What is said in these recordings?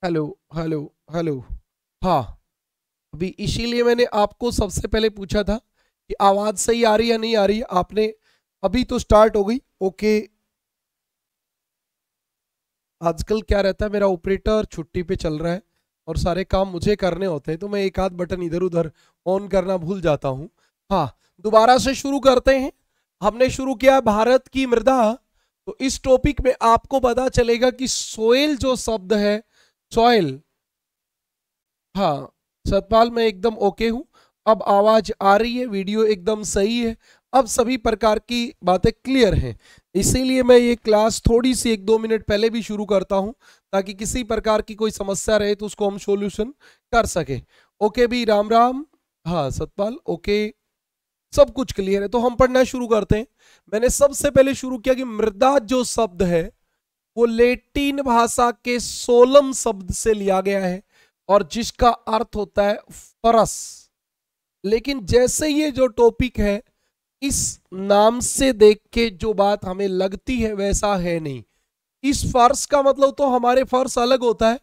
Hello hello hello. हाँ, अभी इसीलिए मैंने आपको सबसे पहले पूछा था कि आवाज सही आ रही है या नहीं आ रही है। आपने अभी तो स्टार्ट हो गई। ओके। आजकल क्या रहता है, मेरा ऑपरेटर छुट्टी पे चल रहा है और सारे काम मुझे करने होते हैं, तो मैं एक आध बटन इधर उधर ऑन करना भूल जाता हूँ। हाँ, दोबारा से शुरू करते हैं। हमने शुरू किया भारत की मृदा। तो इस टॉपिक में आपको पता चलेगा कि सोइल जो शब्द है, सॉइल। हाँ सतपाल, मैं एकदम ओके हूँ। अब आवाज आ रही है, वीडियो एकदम सही है। अब सभी प्रकार की बातें क्लियर हैं। इसीलिए मैं ये क्लास थोड़ी सी 1-2 मिनट पहले भी शुरू करता हूँ, ताकि किसी प्रकार की कोई समस्या रहे तो उसको हम सॉल्यूशन कर सके। ओके भी, राम राम। हाँ सतपाल ओके, सब कुछ क्लियर है। तो हम पढ़ना शुरू करते हैं। मैंने सबसे पहले शुरू किया कि मृदा जो शब्द है वो लेटिन भाषा के सोलम शब्द से लिया गया है और जिसका अर्थ होता है फरस। लेकिन जैसे ये जो टॉपिक है, इस नाम से देख के जो बात हमें लगती है वैसा है नहीं। इस फर्श का मतलब तो हमारे फर्श अलग होता है,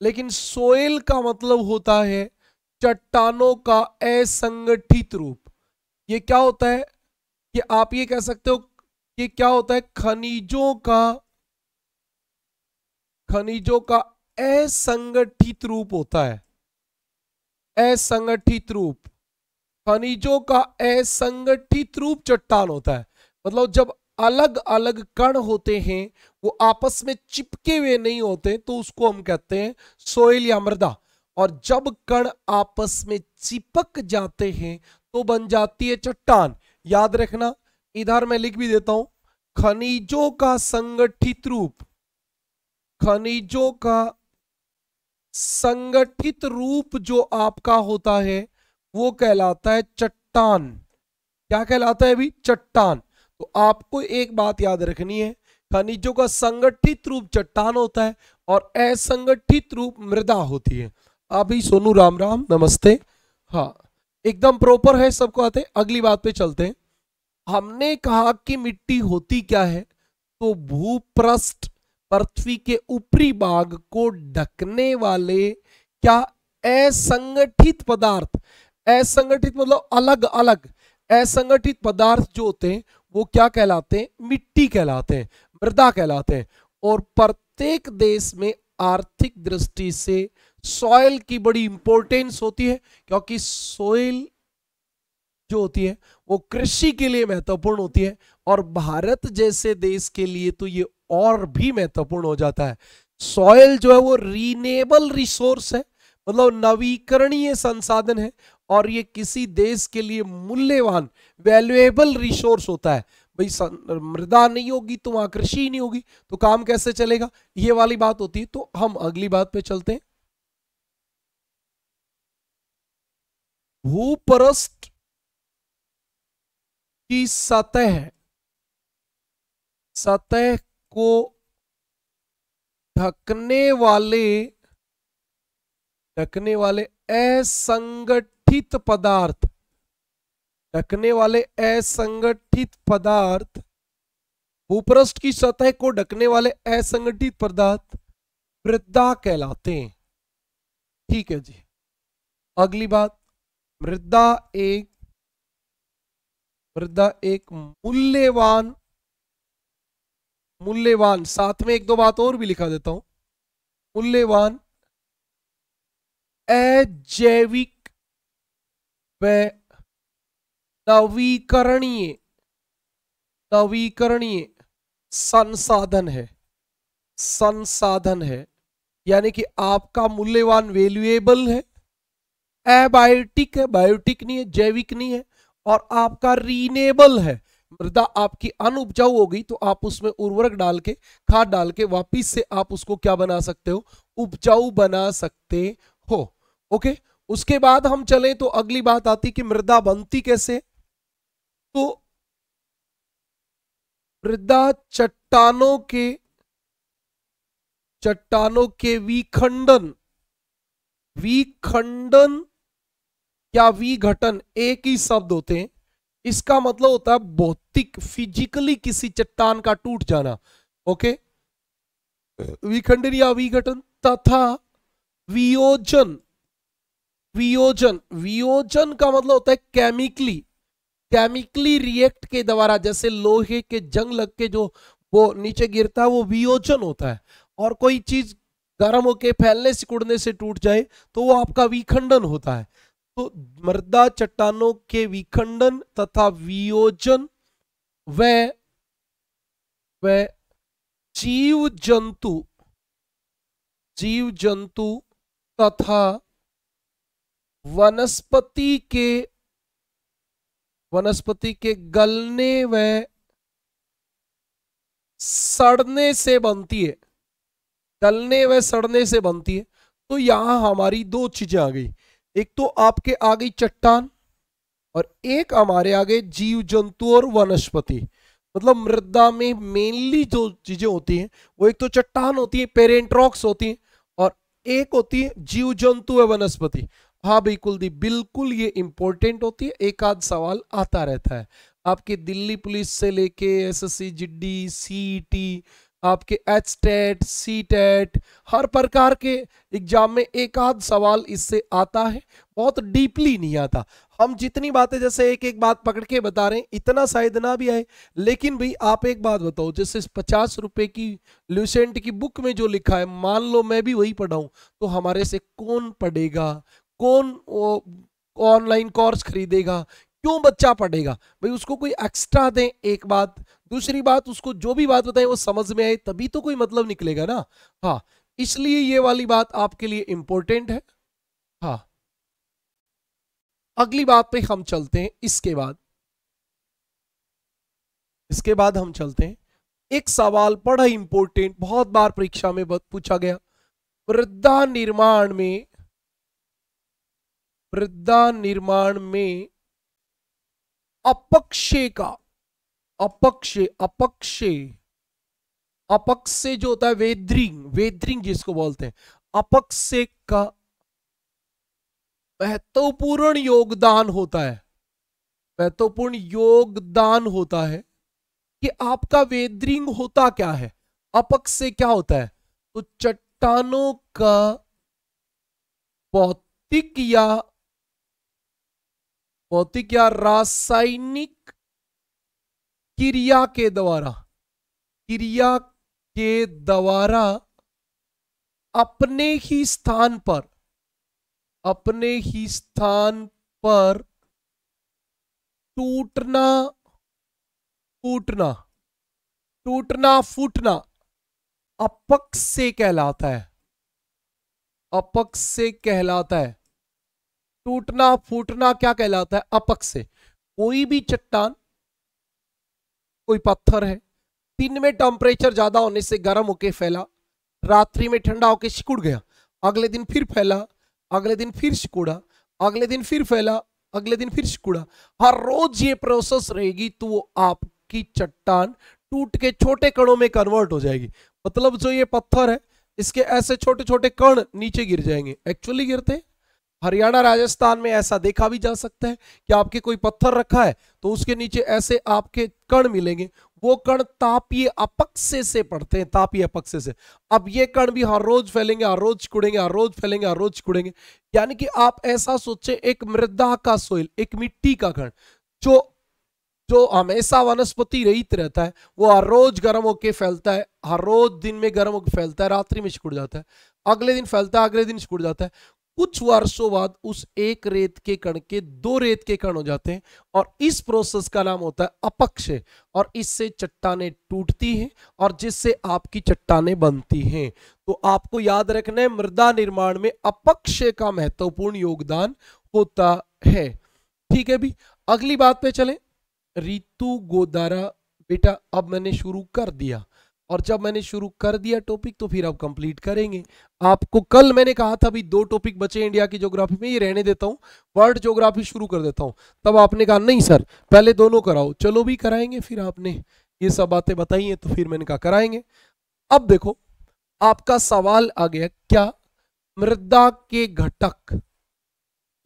लेकिन सोयल का मतलब होता है चट्टानों का असंगठित रूप। ये क्या होता है कि आप ये कह सकते हो, ये क्या होता है, खनिजों का असंगठित रूप होता है। असंगठित रूप, खनिजों का असंगठित रूप चट्टान होता है। मतलब जब अलग अलग कण होते हैं, वो आपस में चिपके हुए नहीं होते, तो उसको हम कहते हैं सोइल या मृदा। और जब कण आपस में चिपक जाते हैं तो बन जाती है चट्टान। याद रखना, इधर मैं लिख भी देता हूं, खनिजों का संगठित रूप, खनिजों का संगठित रूप जो आपका होता है वो कहलाता है चट्टान। क्या कहलाता है अभी? चट्टान। तो आपको एक बात याद रखनी है, खनिजों का संगठित रूप चट्टान होता है और असंगठित रूप मृदा होती है। अभी सोनू राम राम, नमस्ते। हाँ, एकदम प्रॉपर है, सबको आते हैं। अगली बात पे चलते हैं। हमने कहा कि मिट्टी होती क्या है, तो भूपृष्ठ, पृथ्वी के ऊपरी भाग को ढकने वाले क्या, असंगठित पदार्थ। असंगठित मतलब अलग अलग, असंगठित पदार्थ जो होते हैं वो क्या कहलाते हैं? मिट्टी कहलाते हैं, मृदा कहलाते हैं। और प्रत्येक देश में आर्थिक दृष्टि से सॉइल की बड़ी इंपॉर्टेंस होती है, क्योंकि सॉइल जो होती है वो कृषि के लिए महत्वपूर्ण होती है। और भारत जैसे देश के लिए तो ये और भी महत्वपूर्ण हो जाता है। सॉइल जो है वो रीनेबल रिसोर्स है, मतलब नवीकरणीय संसाधन है। और ये किसी देश के लिए मूल्यवान, वैल्यूएबल रिसोर्स होता है। भाई मृदा नहीं होगी तो वहां कृषि ही नहीं होगी, तो काम कैसे चलेगा, ये वाली बात होती है। तो हम अगली बात पे चलते हैं। भूपृष्ठ की सतह, सतह को ढकने वाले, ढकने वाले असंगठित पदार्थ, ढकने वाले असंगठित पदार्थ, भूपृष्ठ की सतह को ढकने वाले असंगठित पदार्थ मृदा कहलाते हैं। ठीक है जी। अगली बात, मृदा एक, मृदा एक मूल्यवान, मूल्यवान, साथ में एक दो बात और भी लिखा देता हूं, मूल्यवान अजैविक व नवीकरणीय, नवीकरणीय संसाधन है, संसाधन है। यानी कि आपका मूल्यवान वैल्यूएबल है, एबायोटिक है, बायोटिक नहीं है, जैविक नहीं है, और आपका रीनेबल है। मृदा आपकी अनउपजाऊ हो गई तो आप उसमें उर्वरक डाल के, खाद डाल के वापिस से आप उसको क्या बना सकते हो? उपजाऊ बना सकते हो। ओके। उसके बाद हम चलें तो अगली बात आती कि मृदा बनती कैसे। तो मृदा चट्टानों के, चट्टानों के विखंडन, विखंडन या विघटन एक ही शब्द होते हैं। इसका मतलब होता है भौतिक, फिजिकली किसी चट्टान का टूट जाना। ओके, विखंडन या विघटन, तथा वियोजन, वियोजन, वियोजन का मतलब होता है केमिकली, केमिकली रिएक्ट के द्वारा, जैसे लोहे के जंग लग के जो वो नीचे गिरता है वो वियोजन होता है। और कोई चीज गर्म होके फैलने सिकुड़ने से टूट जाए तो वो आपका विखंडन होता है। तो मृदा चट्टानों के विखंडन तथा वियोजन व जीव जंतु, जीव जंतु तथा वनस्पति के गलने व सड़ने से बनती है, गलने व सड़ने से बनती है। तो यहां हमारी दो चीजें आ गई, एक तो आपके आ गई चट्टान और एक हमारे आगे जीव जंतु और वनस्पति। मतलब मृदा में मेनली जो चीजें होती हैं वो एक तो चट्टान होती है, पेरेंट रॉक्स होती हैं, और एक होती है जीव जंतु व वनस्पति। हाँ भाई कुलदीप, बिल्कुल ये इंपॉर्टेंट होती है, एक आध सवाल आता रहता है आपके दिल्ली पुलिस से लेके एसएससी जीडी सीईटी, आपके एचटेट सीटेट, हर प्रकार के एग्जाम में एक आध सवाल इससे आता है, बहुत डीपली नहीं आता। हम जितनी बातें जैसे एक एक बात पकड़ के बता रहे हैं इतना शायद ना भी आए, लेकिन भाई आप एक बात बताओ, जैसे 50 रुपए की ल्यूसेंट की बुक में जो लिखा है, मान लो मैं भी वही पढ़ाऊं, तो हमारे से कौन पढ़ेगा, कौन ऑनलाइन कोर्स खरीदेगा, क्यों बच्चा पढ़ेगा भाई? उसको कोई एक्स्ट्रा दें, एक बात। दूसरी बात, उसको जो भी बात बताएं वो समझ में आए, तभी तो कोई मतलब निकलेगा ना। हाँ, इसलिए ये वाली बात आपके लिए इंपॉर्टेंट है। हाँ, अगली बात पे हम चलते हैं। इसके बाद हम चलते हैं, एक सवाल बड़ा इंपॉर्टेंट, बहुत बार परीक्षा में पूछा गया। मृदा निर्माण में अपक्षय का, अपक्षय जो होता है, वेदरिंग जिसको बोलते हैं, अपक्षय का महत्वपूर्ण योगदान होता है कि आपका वेदरिंग होता क्या है, अपक्षय क्या होता है? तो चट्टानों का भौतिक या रासायनिक क्रिया के द्वारा अपने ही स्थान पर फूटना अपक्षय कहलाता है। टूटना फूटना क्या कहलाता है? अपक्षय। कोई भी चट्टान, कोई पत्थर है, दिन में टेम्परेचर ज्यादा होने से गर्म होके फैला, रात्रि में ठंडा होके सिकुड़ गया, अगले दिन फिर फैला, अगले दिन फिर सिकुड़ा, अगले दिन फिर फैला, अगले दिन फिर सिकुड़ा, हर रोज ये प्रोसेस रहेगी, तो वो आपकी चट्टान टूट के छोटे कणों में कन्वर्ट हो जाएगी। मतलब जो ये पत्थर है, इसके ऐसे छोटे छोटे कण नीचे गिर जाएंगे, एक्चुअली गिरते हैं। हरियाणा राजस्थान में ऐसा देखा भी जा सकता है कि आपके कोई पत्थर रखा है तो उसके नीचे ऐसे आपके कण मिलेंगे, वो कण तापीय अपक्षय से पड़ते हैं, तापीय अपक्षय से। अब ये कण भी हर रोज फैलेंगे, हर रोज सिकुड़ेंगे, हर रोज फैलेंगे, हर रोज सिकुड़ेंगे। यानी कि आप ऐसा सोचे, एक मृदा का सोइल, एक मिट्टी का कण जो हमेशा वनस्पति रहित रहता है, वो हर रोज गर्म होकर फैलता है, हर रोज दिन में गर्म होकर फैलता है, रात्रि में सिकुड़ जाता है, अगले दिन फैलता है, अगले दिन सिकुड़ जाता है। कुछ वर्षों बाद उस एक रेत के कण के दो रेत के कण हो जाते हैं, और इस प्रोसेस का नाम होता है अपक्षय, और इससे चट्टानें टूटती हैं और जिससे आपकी चट्टानें बनती हैं। तो आपको याद रखना है, मृदा निर्माण में अपक्षय का महत्वपूर्ण योगदान होता है। ठीक है भी, अगली बात पे चलें। ऋतु गोदारा, बेटा अब मैंने शुरू कर दिया, और जब मैंने शुरू कर दिया टॉपिक तो फिर आप कंप्लीट करेंगे। आपको कल मैंने कहा था भी 2 टॉपिक बचे इंडिया की ज्योग्राफी में, ये रहने देता हूं, वर्ल्ड ज्योग्राफी शुरू कर देता हूं। तब आपने कहा नहीं सर पहले दोनों कराओ, चलो भी कराएंगे। फिर आपने ये सब बातें बताई हैं तो फिर मैंने कहा कराएंगे। अब देखो आपका सवाल आ गया, क्या मृदा के घटक,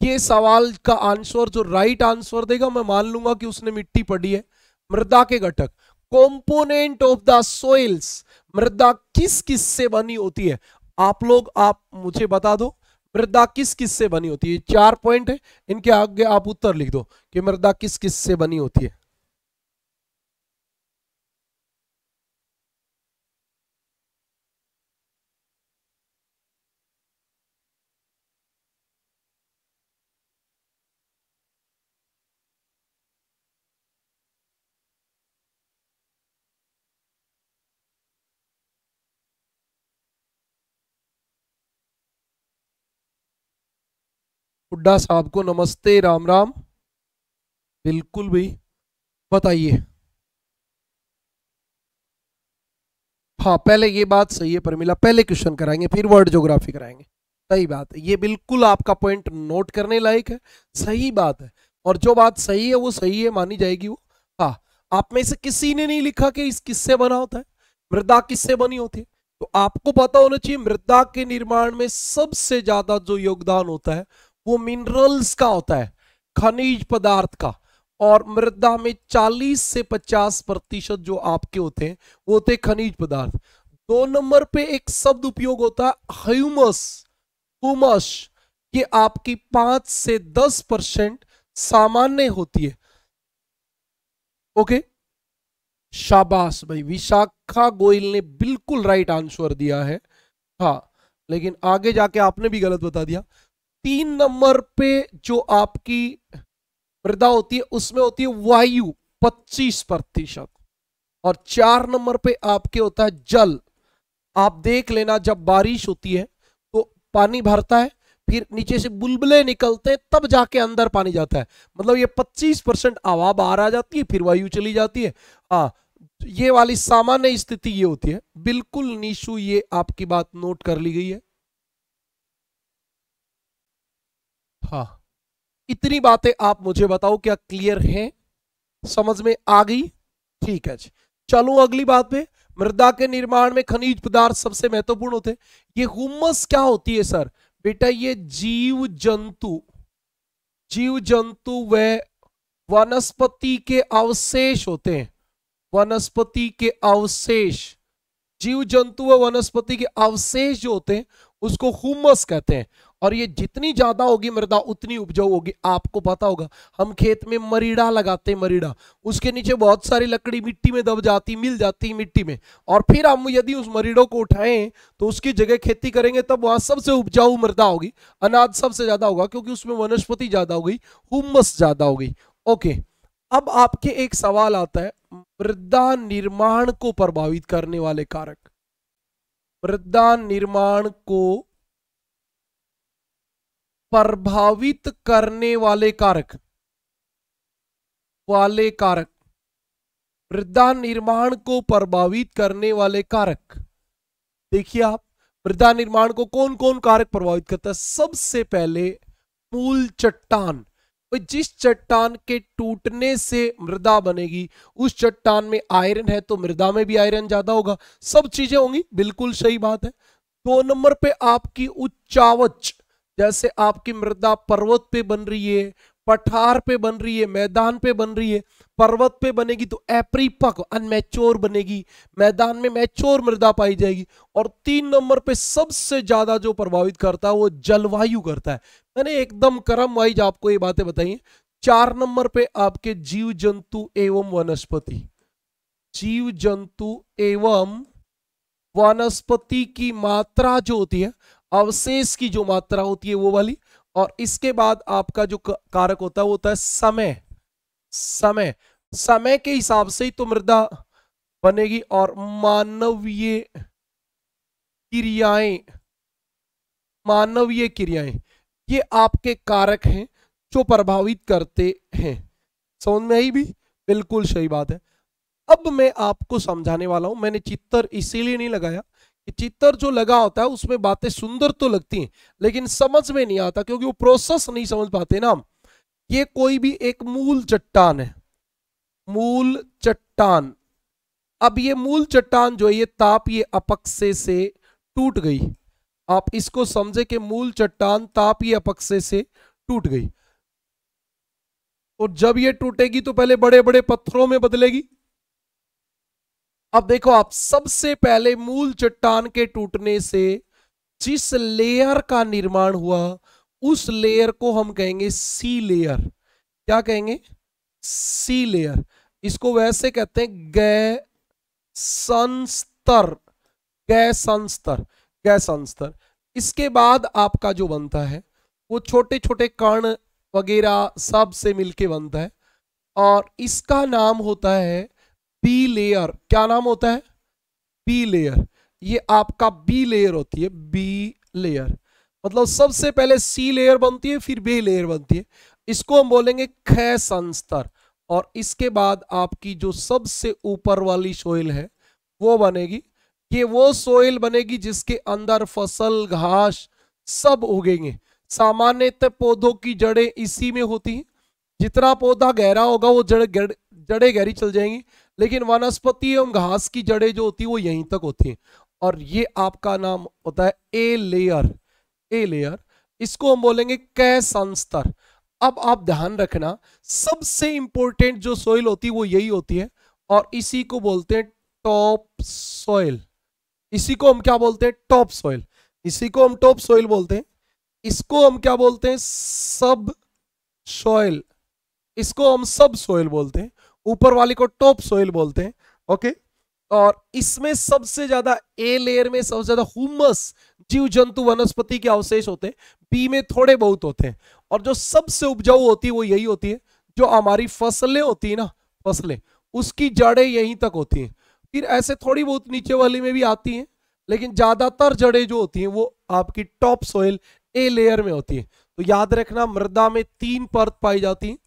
ये सवाल का आंसर जो राइट आंसर देगा मैं मान लूंगा कि उसने मिट्टी पढ़ी है। मृदा के घटक, कंपोनेंट ऑफ द सोइल्स, मृदा किस किस से बनी होती है? आप मुझे बता दो मृदा किस किस से बनी होती है। 4 पॉइंट है, इनके आगे आप उत्तर लिख दो कि मृदा किस किस से बनी होती है। हुड्डा साहब को नमस्ते, राम राम। बिल्कुल भाई, बताइए। हाँ, पहले ये बात सही है परमिला, पहले क्वेश्चन कराएंगे फिर वर्ल्ड ज्योग्राफी कराएंगे। सही बात है, ये बिल्कुल आपका पॉइंट नोट करने लायक है, सही बात है। और जो बात सही है वो सही है, मानी जाएगी वो। हाँ, आप में से किसी ने नहीं लिखा कि इस किससे बना होता है, मृदा किससे बनी होती है। तो आपको पता होना चाहिए मृदा के निर्माण में सबसे ज्यादा जो योगदान होता है वो मिनरल्स का होता है, खनिज पदार्थ का। और मृदा में 40 से 50% जो आपके होते हैं वो होते हैं खनिज पदार्थ। 2 नंबर पे एक शब्द उपयोग होता है ह्यूमस, हुमस। ये आपकी 5 से 10% सामान्य होती है। ओके, शाबाश भाई, विशाखा गोयल ने बिल्कुल राइट आंसर दिया है। हाँ, लेकिन आगे जाके आपने भी गलत बता दिया। 3 नंबर पे जो आपकी मृदा होती है उसमें होती है वायु 25%। और 4 नंबर पे आपके होता है जल। आप देख लेना, जब बारिश होती है तो पानी भरता है, फिर नीचे से बुलबुले निकलते हैं, तब जाके अंदर पानी जाता है। मतलब ये 25% हवा बाहर आ जाती है, फिर वायु चली जाती है। हाँ, ये वाली सामान्य स्थिति ये होती है। बिल्कुल निशु, ये आपकी बात नोट कर ली गई है। हाँ, इतनी बातें आप मुझे बताओ, क्या क्लियर है, समझ में आ गई? ठीक है जी, चलो अगली बात पे। मृदा के निर्माण में खनिज पदार्थ सबसे महत्वपूर्ण होते हैं। ये हुमस क्या होती है सर? बेटा ये जीव जंतु व वनस्पति के अवशेष होते हैं। वनस्पति के अवशेष, जीव जंतु व वनस्पति के अवशेष जो होते हैं उसको हुमस कहते हैं। और ये जितनी ज्यादा होगी मृदा उतनी उपजाऊ होगी। आपको पता होगा हम खेत में मरीड़ा लगाते हैं, मरीड़ा, उसके नीचे बहुत सारी लकड़ी मिट्टी में दब जाती, मिल जाती मिट्टी में, और फिर हम यदि उस मरीड़ों को उठाएं तो उसकी जगह खेती करेंगे, तब वहां सबसे उपजाऊ मृदा होगी, अनाज सबसे ज्यादा होगा, क्योंकि उसमें वनस्पति ज्यादा हो गई, हुमस ज्यादा हो गई। ओके, अब आपके एक सवाल आता है, मृदा निर्माण को प्रभावित करने वाले कारक। मृदा निर्माण को प्रभावित करने वाले कारक, मृदा निर्माण को प्रभावित करने वाले कारक। देखिए आप, मृदा निर्माण को कौन कौन कारक प्रभावित करता है? सबसे पहले मूल चट्टान। जिस चट्टान के टूटने से मृदा बनेगी उस चट्टान में आयरन है, तो मृदा में भी आयरन ज्यादा होगा, सब चीजें होंगी, बिल्कुल सही बात है। 2 नंबर पे आपकी उच्चावच, जैसे आपकी मृदा पर्वत पे बन रही है, पठार पे बन रही है, मैदान पे बन रही है। पर्वत पे बनेगी तो अपरिपक्व अनमैच्योर बनेगी, मैदान में मैच्योर मृदा पाई जाएगी। और 3 नंबर पे सबसे ज्यादा जो प्रभावित करता है वो जलवायु करता है। मैंने एकदम क्रम वाइज आपको ये बातें बताई। 4 नंबर पे आपके जीव जंतु एवं वनस्पति, जीव जंतु एवं वनस्पति की मात्रा जो होती है, अवशेष की जो मात्रा होती है वो वाली। और इसके बाद आपका जो कारक होता है वो होता है समय। समय के हिसाब से ही तो मृदा बनेगी। और मानवीय क्रियाएं, ये आपके कारक हैं जो प्रभावित करते हैं। समझ में आई भी? बिल्कुल सही बात है। अब मैं आपको समझाने वाला हूं। मैंने चित्र इसीलिए नहीं लगाया कि चित्र जो लगा होता है उसमें बातें सुंदर तो लगती हैं लेकिन समझ में नहीं आता, क्योंकि वो प्रोसेस नहीं समझ पाते ना हम। ये कोई भी एक मूल चट्टान है, मूल चट्टान। अब ये मूल चट्टान जो है ये ताप, ये अपक्षय से टूट गई। आप इसको समझे कि मूल चट्टान ताप, ये अपक्षय से टूट गई। और जब ये टूटेगी तो पहले बड़े बड़े पत्थरों में बदलेगी। अब देखो आप, सबसे पहले मूल चट्टान के टूटने से जिस लेयर का निर्माण हुआ उस लेयर को हम कहेंगे सी लेयर। क्या कहेंगे? सी लेयर। इसको वैसे कहते हैं गैसंस्तर। गैसंस्तर। गैसंस्तर। इसके बाद आपका जो बनता है वो छोटे छोटे कण वगैरह सब से मिलके बनता है और इसका नाम होता है बी लेयर। क्या नाम होता है? B layer. ये आपका बी लेयर होती है। बी लेयर मतलब सबसे पहले सी लेयर बनती है फिर बी लेयर बनती है। इसको हम बोलेंगे क्षय संस्तर। और इसके बाद आपकी जो सबसे ऊपर वाली सोइल है वो बनेगी। ये वो सोइल बनेगी जिसके अंदर फसल घास सब उगेंगे। सामान्यतः पौधों की जड़ें इसी में होती हैं। जितना पौधा गहरा होगा वो जड़ें गहरी चल जाएंगी, लेकिन वनस्पति एवं घास की जड़ें जो होती है वो यहीं तक होती हैं। और ये आपका नाम होता है ए लेयर। A layer. इसको हम बोलेंगे कैसंस्तर। अब आप ध्यान रखना, सबसे इंपॉर्टेंट जो सोइल होती है वो यही होती है और इसी को बोलते हैं टॉप सोइल। इसी को हम क्या बोलते हैं? Top soil. इसी को हम टॉप सोइल बोलते हैं। इसको हम क्या बोलते हैं? सब सोइल। इसको हम सब सोइल बोलते हैं। ऊपर वाली को टॉप सोइल बोलते हैं। ओके। और इसमें सबसे ज्यादा ए लेयर में सबसे ज्यादा ह्यूमस जीव जंतु वनस्पति के अवशेष होते हैं। बी में थोड़े बहुत होते हैं। और जो सबसे उपजाऊ होती है वो यही होती है। जो हमारी फसलें होती है ना, फसलें, उसकी जड़ें यहीं तक होती हैं। फिर ऐसे थोड़ी बहुत नीचे वाली में भी आती हैं, लेकिन ज्यादातर जड़ें जो होती हैं वो आपकी टॉप सोइल ए लेयर में होती है। तो याद रखना, मृदा में 3 परत पाई जाती है।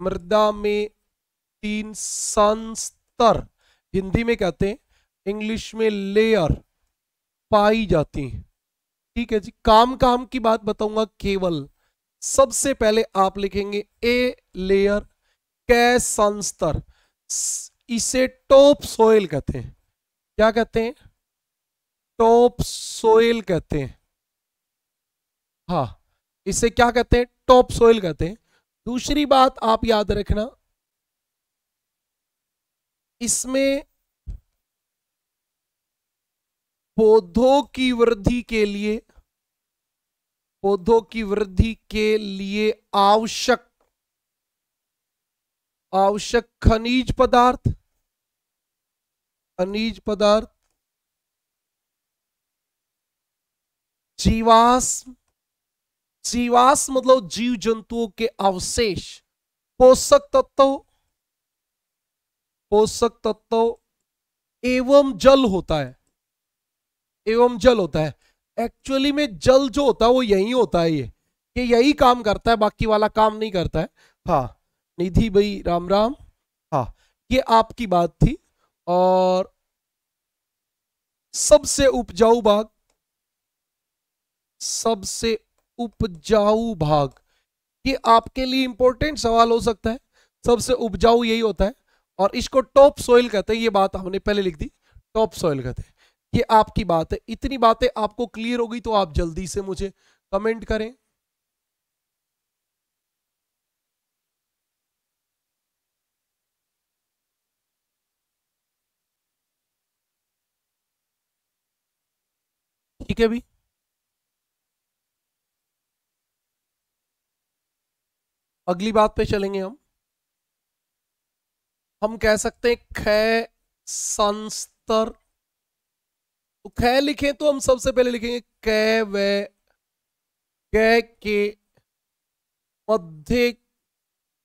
मृदा में 3 संस्तर, हिंदी में कहते हैं, इंग्लिश में लेयर, पाई जाती हैं। ठीक है जी। काम काम की बात बताऊंगा केवल। सबसे पहले आप लिखेंगे ए लेयर कैसंस्तर। इसे टॉप सोइल कहते हैं। क्या कहते हैं? टॉप सोइल कहते हैं। हाँ, इसे क्या कहते हैं? टॉप सोइल कहते हैं। दूसरी बात आप याद रखना, इसमें पौधों की वृद्धि के लिए, पौधों की वृद्धि के लिए आवश्यक खनिज पदार्थ, खनिज पदार्थ, जीवाश्म, जीवाश्म मतलब जीव जंतुओं के अवशेष, पोषक तत्व, पोषक तत्व एवं जल होता है। एवं जल होता है। एक्चुअली में जल जो होता है वो यही होता है। ये यही काम करता है, बाकी वाला काम नहीं करता है। हाँ निधि भाई, राम राम। हाँ, ये आपकी बात थी। और सबसे उपजाऊ भाग, सबसे उपजाऊ भाग, ये आपके लिए इंपॉर्टेंट सवाल हो सकता है। सबसे उपजाऊ यही होता है और इसको टॉप सोइल कहते हैं। ये बात हमने पहले लिख दी, टॉप सोइल कहते हैं। ये आपकी बात है। इतनी बातें आपको क्लियर हो गई तो आप जल्दी से मुझे कमेंट करें। ठीक है भी। अगली बात पे चलेंगे हम। कह सकते हैं क्षय संस्तर। तो क्षय लिखें तो हम सबसे पहले लिखेंगे कै व कै के मध्य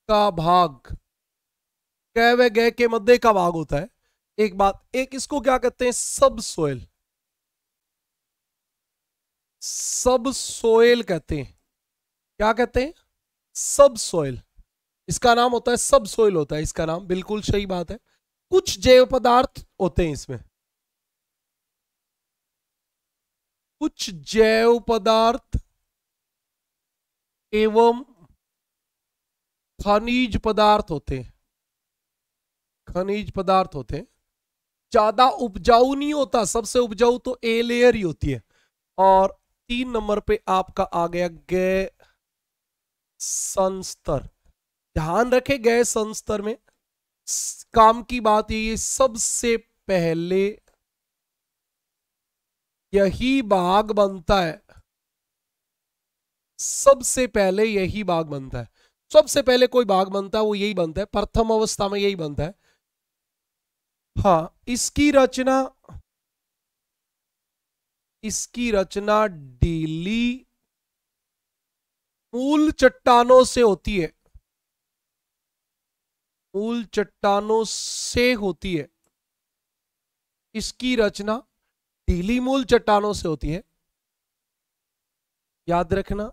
का भाग। कै व गै के मध्य का भाग होता है। एक बात, एक इसको क्या कहते हैं? सब सोयल। सब सोयल कहते हैं। क्या कहते हैं? सब सोयल। इसका नाम होता है सब सोयल होता है इसका नाम। बिल्कुल सही बात है। कुछ जैव पदार्थ होते हैं इसमें, कुछ जैव पदार्थ एवं खनिज पदार्थ होते हैं। खनिज पदार्थ होते हैं। ज्यादा उपजाऊ नहीं होता। सबसे उपजाऊ तो ए लेयर ही होती है। और 3 नंबर पे आपका आ गया गैस संस्तर। ध्यान रखें, गैस संस्तर में काम की बात ये सबसे पहले यही भाग बनता है, सबसे पहले यही भाग बनता है। सबसे पहले कोई भाग बनता है वो यही बनता है, प्रथम अवस्था में यही बनता है। हाँ, इसकी रचना डीली मूल चट्टानों से होती है, मूल चट्टानों से होती है। इसकी रचना ढीली मूल चट्टानों से होती है। याद रखना,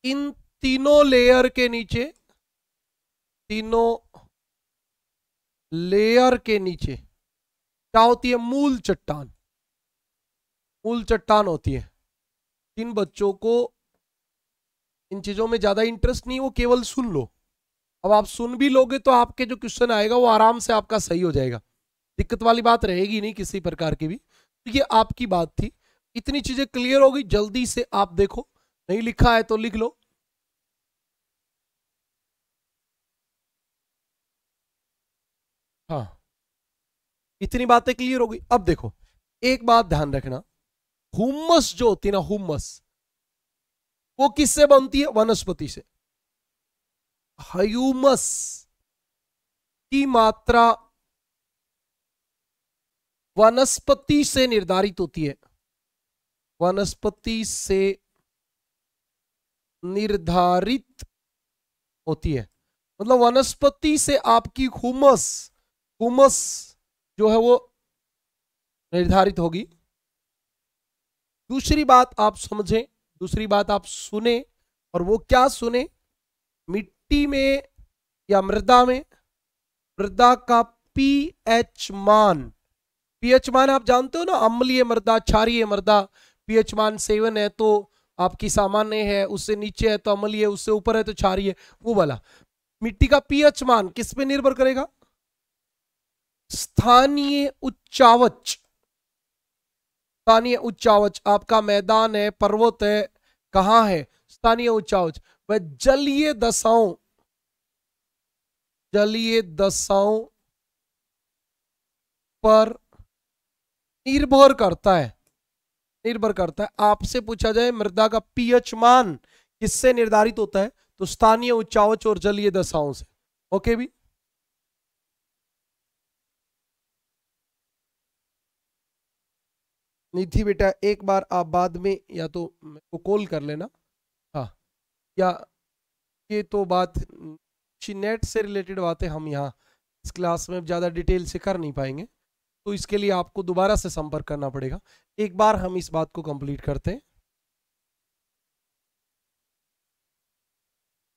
इन तीनों लेयर के नीचे, तीनों लेयर के नीचे क्या होती है? मूल चट्टान, मूल चट्टान होती है। जिन बच्चों को इन चीजों में ज्यादा इंटरेस्ट नहीं, वो केवल सुन लो। अब आप सुन भी लोगे तो आपके जो क्वेश्चन आएगा वो आराम से आपका सही हो जाएगा, दिक्कत वाली बात रहेगी नहीं किसी प्रकार की भी। तो ये आपकी बात थी, इतनी चीजें क्लियर हो गई। जल्दी से आप देखो, नहीं लिखा है तो लिख लो। हाँ, इतनी बातें क्लियर हो गई। अब देखो, एक बात ध्यान रखना, हुमस जो होती है ना, हुमस, वो किससे बनती है? वनस्पति से। ह्यूमस की मात्रा वनस्पति से निर्धारित होती है, वनस्पति से निर्धारित होती है। मतलब वनस्पति से आपकी हुमस, हुमस जो है वो निर्धारित होगी। दूसरी बात आप समझें, दूसरी बात आप सुने, और वो क्या सुने? मिट्टी में या मृदा में, मृदा का पीएच मान, पीएच मान आप जानते हो ना, अम्लीय मृदा, क्षारीय मृदा, पीएच मान 7 है तो आपकी सामान्य है, उससे नीचे है तो अम्लीय, उससे ऊपर है तो क्षारीय, वो वाला। मिट्टी का पीएच मान किस पे निर्भर करेगा? स्थानीय उच्चावच, स्थानीय उच्चावच। आपका मैदान है, पर्वत है, कहां है? स्थानीय उच्चावच। वह जलीय दशाओं, जलीय दशाओं पर निर्भर करता है, निर्भर करता है। आपसे पूछा जाए मृदा का पीएच मान किससे निर्धारित होता है, तो स्थानीय उच्चावच और जलीय दशाओं से। ओके भी, निधि बेटा एक बार आप बाद में या तो मेरे को कॉल कर लेना। हाँ, या ये तो बात नेट से रिलेटेड बातें हम यहाँ इस क्लास में ज़्यादा डिटेल से कर नहीं पाएंगे, तो इसके लिए आपको दोबारा से संपर्क करना पड़ेगा। एक बार हम इस बात को कंप्लीट करते हैं,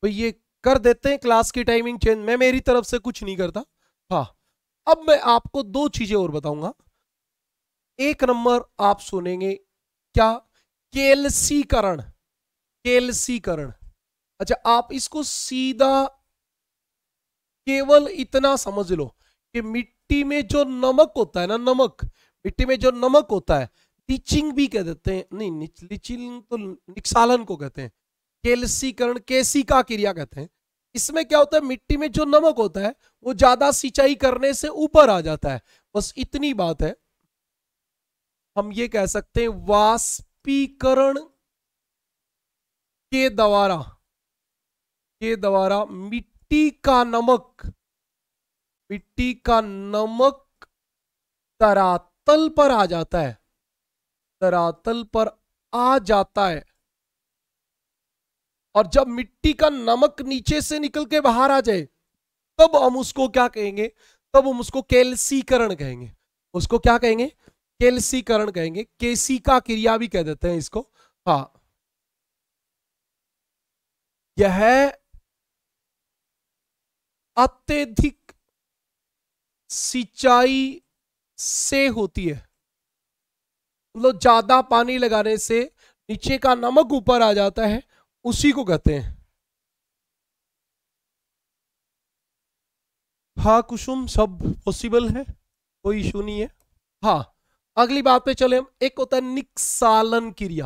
तो ये कर देते हैं। क्लास की टाइमिंग चेंज मैं मेरी तरफ से कुछ नहीं करता। हाँ, अब मैं आपको दो चीजें और बताऊंगा। एक नंबर आप सुनेंगे क्या? कैल्सीकरण, कैल्सीकरण। अच्छा, आप इसको सीधा केवल इतना समझ लो कि मिट्टी में जो नमक होता है ना, नमक, मिट्टी में जो नमक होता है, लीचिंग भी कह देते हैं, नहीं लीचिंग तो निक्षालन को कहते हैं, कैल्सीकरण, केसिका क्रिया कहते हैं। इसमें क्या होता है? मिट्टी में जो नमक होता है वो ज्यादा सिंचाई करने से ऊपर आ जाता है, बस इतनी बात है। हम ये कह सकते हैं वाष्पीकरण के द्वारा मिट्टी का नमक, मिट्टी का नमक धरातल पर आ जाता है, धरातल पर आ जाता है। और जब मिट्टी का नमक नीचे से निकल के बाहर आ जाए तब हम उसको क्या कहेंगे? तब हम उसको कैल्सीकरण कहेंगे। उसको क्या कहेंगे? कैल्सीकरण कहेंगे, केसिका क्रिया भी कह देते हैं इसको। हाँ, यह अत्यधिक सिंचाई से होती है, मतलब ज्यादा पानी लगाने से नीचे का नमक ऊपर आ जाता है, उसी को कहते हैं। हाँ कुसुम, सब पॉसिबल है, कोई इशू नहीं है। हाँ, अगली बात पे चले हम। एक होता है निक्सालन क्रिया,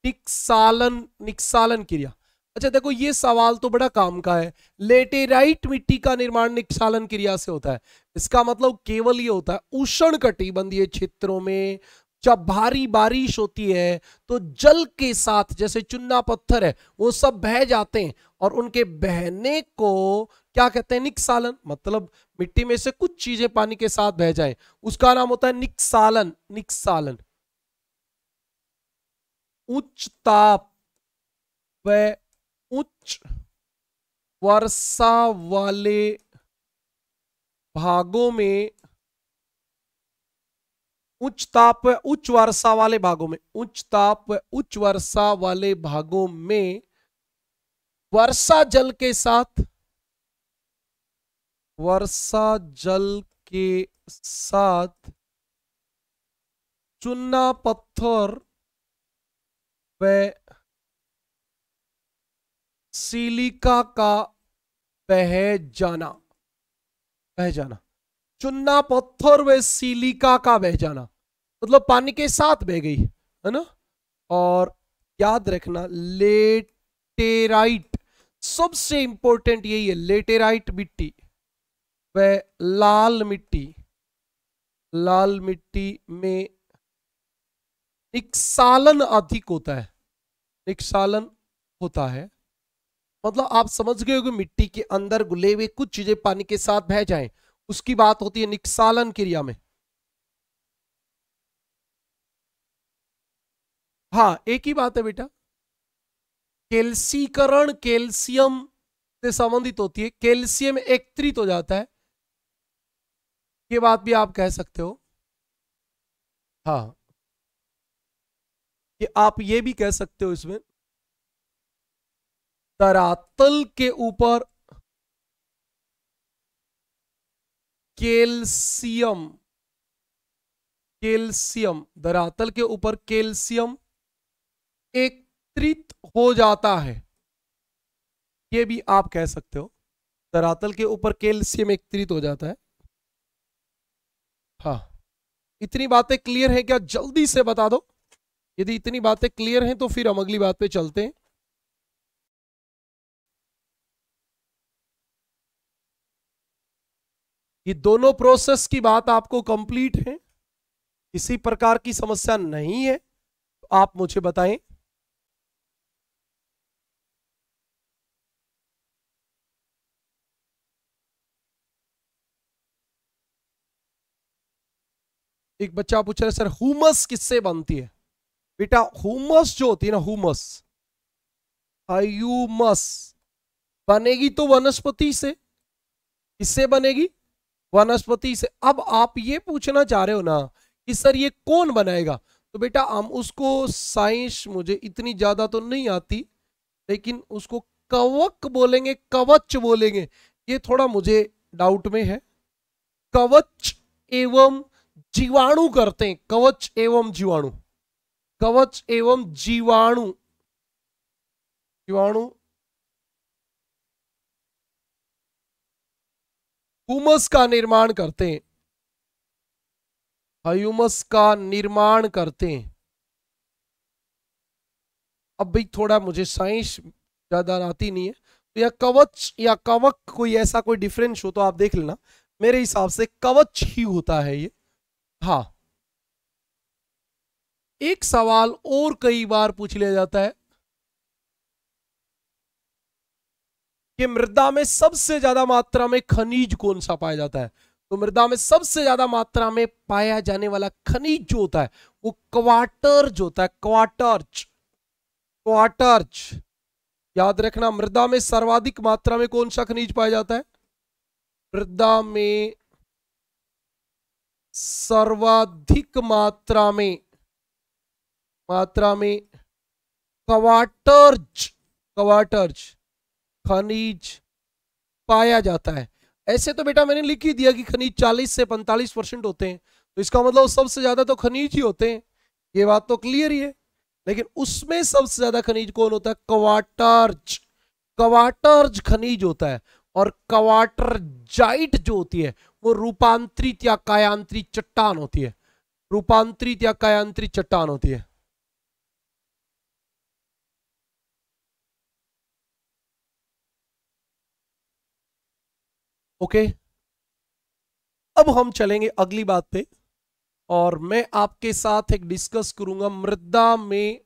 निक्सालन, निक्सालन क्रिया। अच्छा देखो, ये सवाल तो बड़ा काम का है। लेटेराइट मिट्टी का निर्माण निक्षालन क्रिया से होता है। इसका मतलब केवल ये होता है उष्ण कटिबंधीय क्षेत्रों में जब भारी बारिश होती है तो जल के साथ, जैसे चुन्ना पत्थर है, वो सब बह जाते हैं और उनके बहने को क्या कहते हैं? निक्षालन। मतलब मिट्टी में से कुछ चीजें पानी के साथ बह जाएं, उसका नाम होता है निक्षालन। निक्षालन। उच्च ताप व उच्च वर्षा वाले भागों में, उच्च ताप व उच्च वर्षा वाले भागों में, उच्च ताप व उच्च वर्षा वाले भागों में वर्षा जल के साथ, वर्षा जल के साथ चुन्ना पत्थर व सिलिका का बह जाना, बह जाना, चुन्ना पत्थर व सिलिका का बह जाना, मतलब पानी के साथ बह गई है ना। और याद रखना लेटेराइट, सबसे इंपॉर्टेंट यही है, लेटेराइट मिट्टी व लाल मिट्टी, लाल मिट्टी में निक्षालन अधिक होता है। निक्षालन होता है मतलब आप समझ गए हो कि मिट्टी के अंदर घुले हुए कुछ चीजें पानी के साथ बह जाएं, उसकी बात होती है निक्षालन क्रिया में। हाँ, एक ही बात है बेटा, कैल्सीकरण कैल्शियम से संबंधित होती है। कैल्शियम एकत्रित हो जाता है, ये बात भी आप कह सकते हो। हाँ, कि आप ये भी कह सकते हो इसमें, धरातल के ऊपर कैल्शियम, कैल्शियम धरातल के ऊपर कैल्शियम एकत्रित हो जाता है, ये भी आप कह सकते हो। धरातल के ऊपर कैल्शियम एकत्रित हो जाता है। हाँ, इतनी बातें क्लियर है क्या? जल्दी से बता दो। यदि इतनी बातें क्लियर हैं तो फिर हम अगली बात पे चलते हैं। ये दोनों प्रोसेस की बात आपको कंप्लीट है, किसी प्रकार की समस्या नहीं है तो आप मुझे बताएं। एक बच्चा पूछ रहा है सर हुमस किससे बनती है? बेटा हुमस जो होती है ना, हुमस, ह्यूमस बनेगी तो वनस्पति से। किससे बनेगी? वनस्पति से। अब आप ये पूछना चाह रहे हो ना कि सर ये कौन बनाएगा, तो बेटा हम उसको, साइंस मुझे इतनी ज्यादा तो नहीं आती, लेकिन उसको कवक बोलेंगे, कवच बोलेंगे, ये थोड़ा मुझे डाउट में है। कवच एवं जीवाणु करते हैं, कवच एवं जीवाणु, कवच एवं जीवाणु, जीवाणु ह्यूमस का निर्माण करते हैं, ह्यूमस का निर्माण करते हैं। अब भाई थोड़ा मुझे साइंस ज्यादा आती नहीं है, तो या कवच या कवक कोई ऐसा कोई डिफरेंस हो तो आप देख लेना। मेरे हिसाब से कवच ही होता है ये। हाँ, एक सवाल और कई बार पूछ लिया जाता है कि मृदा में सबसे ज्यादा मात्रा में खनिज कौन सा पाया जाता है? तो मृदा में सबसे ज्यादा मात्रा में पाया जाने वाला खनिज जो होता है वो क्वार्टर्ज होता है। क्वार्टर्ज, क्वार्टर्ज याद रखना। मृदा में सर्वाधिक मात्रा में कौन सा खनिज पाया जाता है? मृदा में सर्वाधिक मात्रा में क्वार्टर्ज, क्वार्टर्ज खनिज पाया जाता है। ऐसे तो बेटा मैंने लिख ही दिया कि खनिज 40 से 45% होते हैं, तो इसका मतलब सबसे ज्यादा तो खनिज ही होते हैं, ये बात तो क्लियर ही है। लेकिन उसमें सबसे ज्यादा खनिज कौन होता है? क्वार्टर्ज, क्वार्टर्ज खनिज होता है। और क्वार्टरजाइट जो होती है वो रूपांतरित या कायांतरित चट्टान होती है, रूपांतरित या कायांतरित चट्टान होती है। ओके, अब हम चलेंगे अगली बात पे, और मैं आपके साथ एक डिस्कस करूंगा मृदा में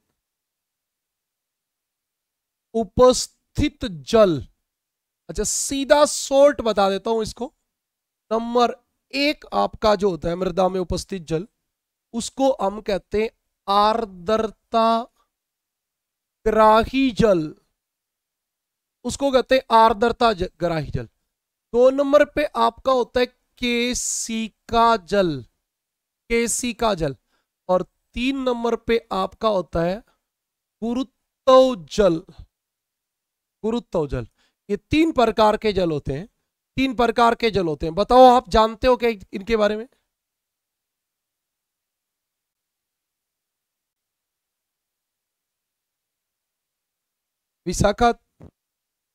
उपस्थित जल। अच्छा, सीधा शॉर्ट बता देता हूं इसको। नंबर एक आपका जो होता है मृदा में उपस्थित जल, उसको हम कहते हैं आर्द्रता ग्राही जल, उसको कहते हैं आर्द्रता ग्राही जल। 2 नंबर पे आपका होता है केशिका जल, केशिका जल। और 3 नंबर पे आपका होता है गुरुत्व जल, गुरुत्व जल। ये 3 प्रकार के जल होते हैं, 3 प्रकार के जल होते हैं। बताओ आप जानते हो क्या इनके बारे में? विशाखा,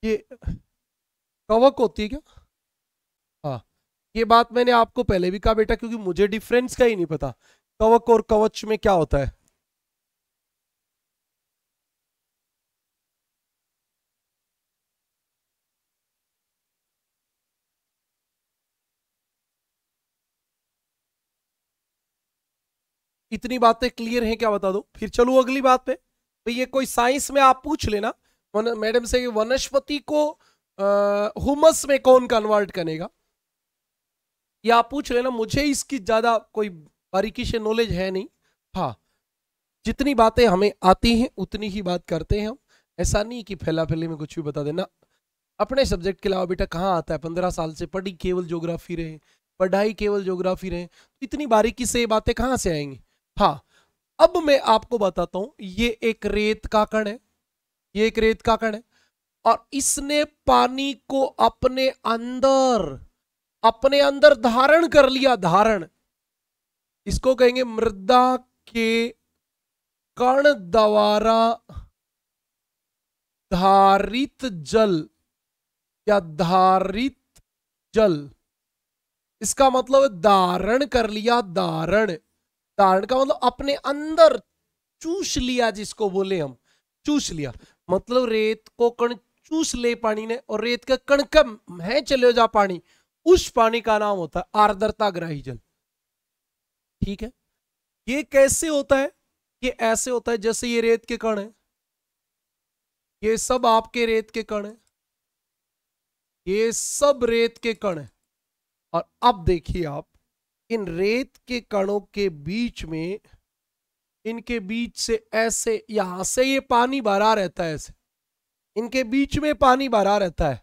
ये कवक होती है क्या? हाँ, ये बात मैंने आपको पहले भी कहा बेटा, क्योंकि मुझे डिफरेंस का ही नहीं पता कवक और कवच में क्या होता है। इतनी बातें क्लियर हैं क्या, बता दो फिर चलो अगली बात पे। तो ये कोई साइंस में आप पूछ लेना मैडम से, वनस्पति को हुमस में कौन कन्वर्ट करेगा, ये आप पूछ लेना। मुझे इसकी ज्यादा कोई बारीकी से नॉलेज है नहीं। हाँ, जितनी बातें हमें आती हैं उतनी ही बात करते हैं हम। ऐसा नहीं कि फैला फैले में कुछ भी बता देना। अपने सब्जेक्ट के अलावा बेटा कहाँ आता है, 15 साल से पढ़ी केवल ज्योग्राफी रहे, पढ़ाई केवल ज्योग्राफी रहे, तो इतनी बारीकी से ये बातें कहाँ से आएंगी। हाँ, अब मैं आपको बताता हूं, ये एक रेत का कण है, ये एक रेत का कण है, और इसने पानी को अपने अंदर धारण कर लिया, धारण। इसको कहेंगे मृदा के कण द्वारा धारित जल या धारित जल। इसका मतलब धारण कर लिया, धारण, धारण का मतलब अपने अंदर चूस लिया, जिसको बोले हम चूस लिया। मतलब रेत को कण चूस ले पानी ने, और रेत का कण कम है चले जा पानी, उस पानी का नाम होता है आर्द्रता ग्राही जल। ठीक है, ये कैसे होता है? ये ऐसे होता है जैसे ये रेत के कण है, ये सब आपके रेत के कण है, ये सब रेत के कण है। और अब देखिए आप, इन रेत के कणों के बीच में, इनके बीच से ऐसे यहां से ये पानी भरा रहता है, ऐसे इनके बीच में पानी भरा रहता है,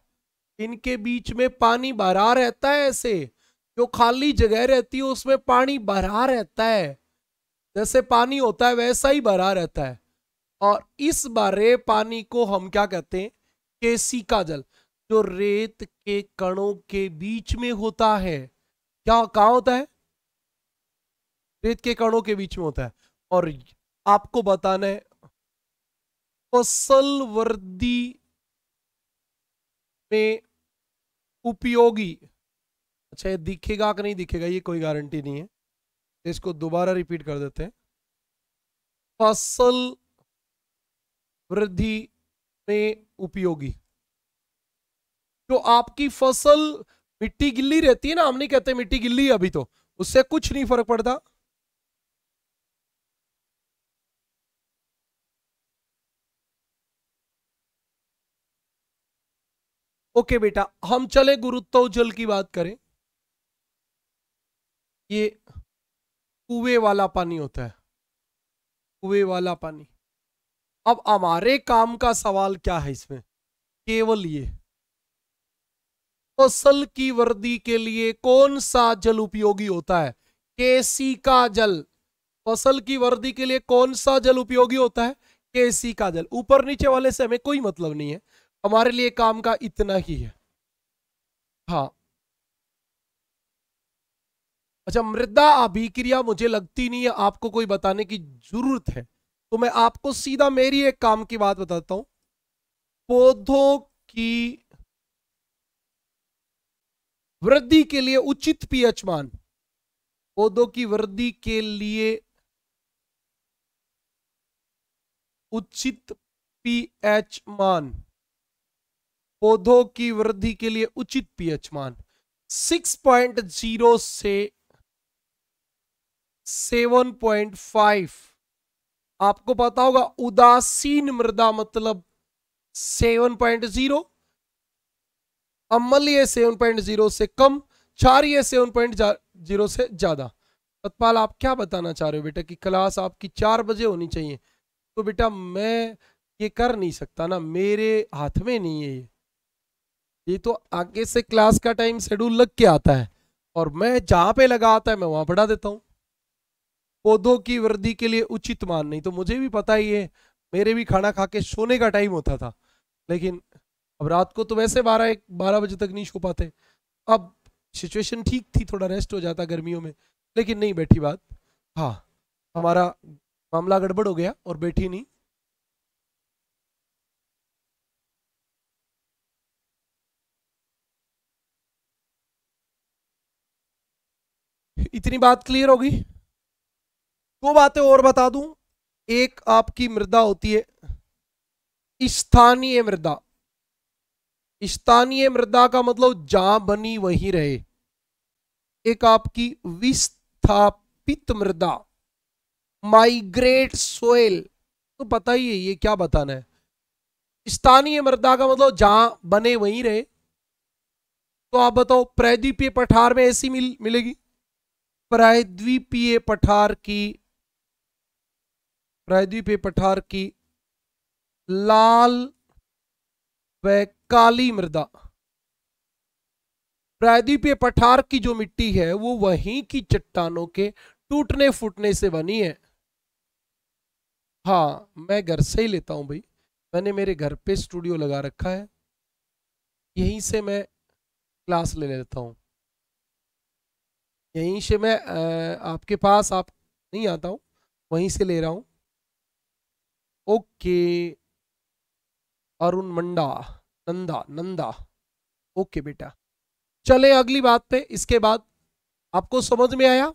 इनके बीच में पानी भरा रहता है, ऐसे जो खाली जगह रहती है उसमें पानी भरा रहता है, जैसे पानी होता है वैसा ही भरा रहता है। और इस भरे पानी को हम क्या कहते हैं? केशिका जल, जो रेत के कणों के बीच में होता है। क्या कहां होता है? रेत के कणों के बीच में होता है। और आपको बताना है फसल वृद्धि में उपयोगी। अच्छा, ये दिखेगा कि नहीं दिखेगा ये कोई गारंटी नहीं है, इसको दोबारा रिपीट कर देते हैं। फसल वृद्धि में उपयोगी, जो आपकी फसल मिट्टी गिल्ली रहती है ना, हम नहीं कहते मिट्टी गिल्ली है अभी, तो उससे कुछ नहीं फर्क पड़ता। ओके बेटा, हम चले गुरुत्व जल की बात करें। ये कुएं वाला पानी होता है, कुएं वाला पानी। अब हमारे काम का सवाल क्या है इसमें? केवल ये फसल की वृद्धि के लिए कौन सा जल उपयोगी होता है? केशिका जल। फसल की वृद्धि के लिए कौन सा जल उपयोगी होता है? केशिका जल। ऊपर नीचे वाले से हमें कोई मतलब नहीं है, हमारे लिए काम का इतना ही है। हाँ, अच्छा, मृदा अभिक्रिया मुझे लगती नहीं है आपको कोई बताने की जरूरत है, तो मैं आपको सीधा मेरी एक काम की बात बताता हूं। पौधों की वृद्धि के लिए उचित पीएच मान, पौधों की वृद्धि के लिए उचित पीएच मान, पौधों की वृद्धि के लिए उचित पीएच मान। 6.0 से 7.5। आपको पता होगा उदासीन मृदा मतलब 7.0, अम्लीय 7.0 से कम, क्षारीय 7.0 से ज्यादा। सतपाल आप क्या बताना चाह रहे हो बेटा कि क्लास आपकी 4 बजे होनी चाहिए? तो बेटा मैं ये कर नहीं सकता ना, मेरे हाथ में नहीं है ये तो आगे से क्लास का टाइम शेड्यूल लग के आता है और मैं जहां पे लगा आता है मैं वहां पढ़ा देता हूँ। पौधों की वृद्धि के लिए उचित मान, नहीं तो मुझे भी पता ही है, मेरे भी खाना खा के सोने का टाइम होता था, लेकिन अब रात को तो वैसे 12 बजे तक नहीं सो पाते। अब सिचुएशन ठीक थी, थोड़ा रेस्ट हो जाता गर्मियों में, लेकिन नहीं बैठी बात। हाँ, हमारा मामला गड़बड़ हो गया और बैठी नहीं। इतनी बात क्लियर होगी? दो बातें और बता दूं। एक आपकी मृदा होती है स्थानीय मृदा। स्थानीय मृदा का मतलब जहां बनी वहीं रहे। एक आपकी विस्थापित मृदा, माइग्रेट सोइल, तो पता ही है ये क्या बताना है। स्थानीय मृदा का मतलब जहां बने वहीं रहे। तो आप बताओ प्रायद्वीपीय पठार में ऐसी मिलेगी? प्रायद्वीपीय पठार की, प्रायद्वीपीय पठार की लाल व काली मृदा, प्रायद्वीपीय पठार की जो मिट्टी है वो वहीं की चट्टानों के टूटने फूटने से बनी है। हाँ, मैं घर से ही लेता हूं भाई, मैंने मेरे घर पे स्टूडियो लगा रखा है, यहीं से मैं क्लास ले लेता हूँ, यहीं से मैं आपके पास आप नहीं आता हूँ, वहीं से ले रहा हूँ। ओके, अरुण मंडा, नंदा नंदा, ओके बेटा। चले अगली बात पे, इसके बाद आपको समझ में आया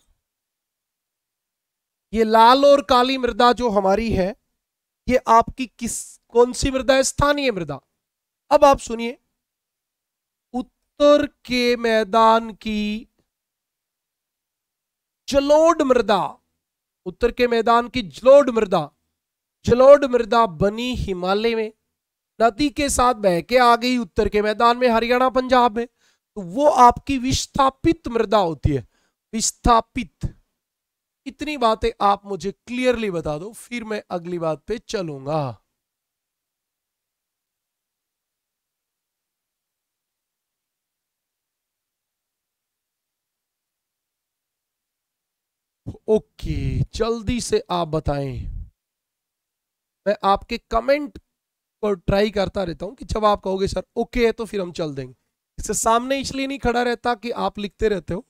ये लाल और काली मृदा जो हमारी है ये आपकी कौन सी मृदा है? स्थानीय मृदा। अब आप सुनिए, उत्तर के मैदान की जलोढ़ मृदा, उत्तर के मैदान की जलोढ़ मृदा, जलोढ़ मृदा बनी हिमालय में, नदी के साथ बह के आ गई उत्तर के मैदान में, हरियाणा पंजाब में, तो वो आपकी विस्थापित मृदा होती है। विस्थापित। इतनी बातें आप मुझे क्लियरली बता दो, फिर मैं अगली बात पे चलूंगा। ओके, जल्दी से आप बताएं। मैं आपके कमेंट को ट्राई करता रहता हूं कि जब आप कहोगे सर ओके है तो फिर हम चल देंगे। इससे सामने इसलिए नहीं खड़ा रहता कि आप लिखते रहते हो।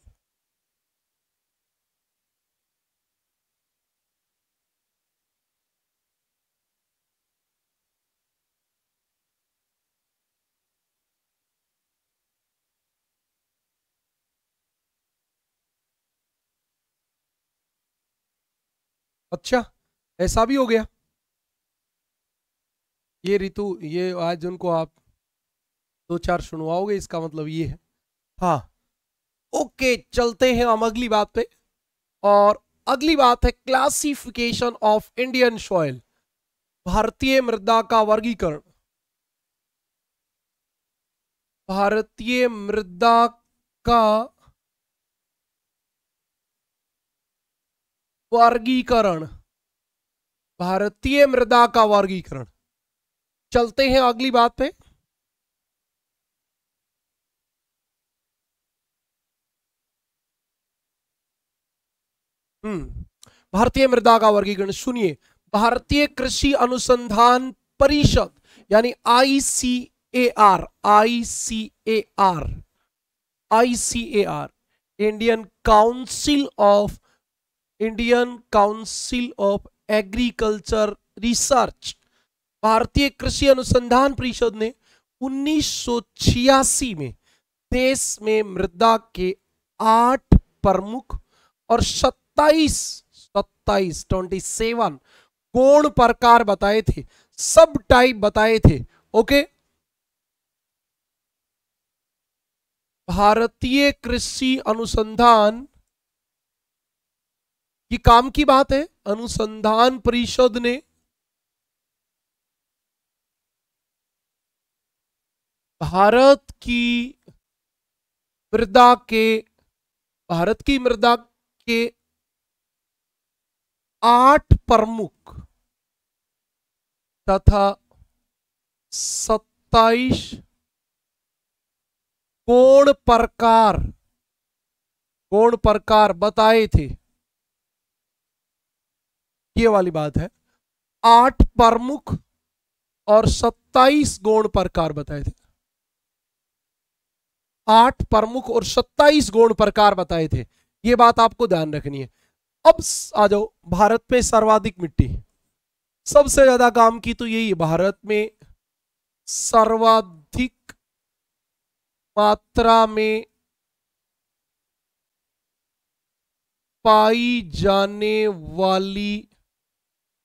अच्छा, ऐसा भी हो गया? ये ऋतु, ये आज उनको आप 2-4 सुनवाओगे, इसका मतलब ये है। हाँ, ओके, चलते हैं हम अगली बात पे। और अगली बात है क्लासिफिकेशन ऑफ इंडियन सॉइल, भारतीय मृदा का वर्गीकरण। भारतीय मृदा का वर्गीकरण, भारतीय मृदा का वर्गीकरण। चलते हैं अगली बात पे। भारतीय मृदा का वर्गीकरण सुनिए। भारतीय कृषि अनुसंधान परिषद यानी ICAR, ICAR, ICAR, Indian council of agriculture research, भारतीय कृषि अनुसंधान परिषद ने 1986 में देश में मृदा के 8 प्रमुख और 27 कोण प्रकार बताए थे, सब टाइप बताए थे। ओके, भारतीय कृषि अनुसंधान, ये काम की बात है, अनुसंधान परिषद ने भारत की मृदा के भारत की मृदा के 8 प्रमुख तथा 27 कोण प्रकार बताए थे। ये वाली बात है, 8 प्रमुख और 27 गौण प्रकार बताए थे। 8 प्रमुख और 27 गौण प्रकार बताए थे, ये बात आपको ध्यान रखनी है। अब आ जाओ, भारत में सर्वाधिक मिट्टी, सबसे ज्यादा काम की तो यही है, भारत में सर्वाधिक मात्रा में पाई जाने वाली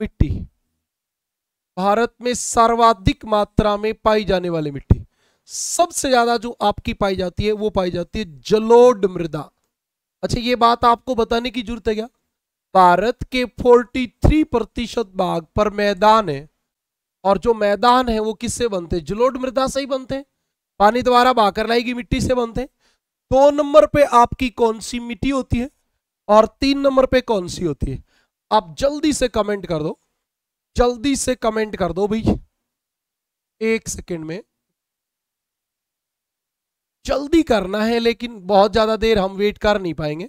मिट्टी, भारत में सर्वाधिक मात्रा में पाई जाने वाली मिट्टी, सबसे ज्यादा जो आपकी पाई जाती है वो पाई जाती है जलोढ़ मृदा। अच्छा, ये बात आपको बताने की जरूरत है क्या? भारत के 43% भाग पर मैदान है, और जो मैदान है वो किससे बनते हैं? जलोढ़ मृदा से ही बनते हैं, पानी द्वारा बहाकर लाई गई मिट्टी से बनते हैं। 2 नंबर पे आपकी कौन सी मिट्टी होती है और 3 नंबर पे कौन सी होती है? आप जल्दी से कमेंट कर दो, जल्दी से कमेंट कर दो भाई, 1 सेकंड में जल्दी करना है, लेकिन बहुत ज्यादा देर हम वेट कर नहीं पाएंगे।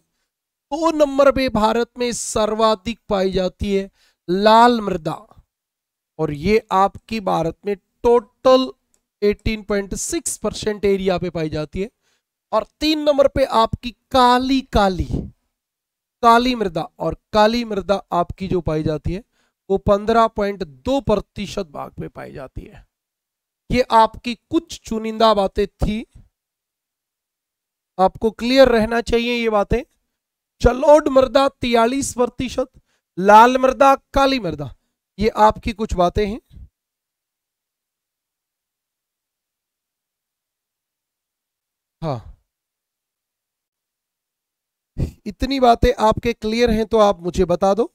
2 नंबर पे भारत में सर्वाधिक पाई जाती है लाल मृदा, और ये आपकी भारत में टोटल 18.6% एरिया पे पाई जाती है। और 3 नंबर पे आपकी काली काली काली मृदा, और काली मृदा आपकी जो पाई जाती है वो 15.2% भाग पे पाई जाती है। ये आपकी कुछ चुनिंदा बातें थी, आपको क्लियर रहना चाहिए ये बातें। जलोढ़ मृदा 43%, लाल मृदा, काली मृदा, ये आपकी कुछ बातें हैं। हाँ, इतनी बातें आपके क्लियर हैं तो आप मुझे बता दो।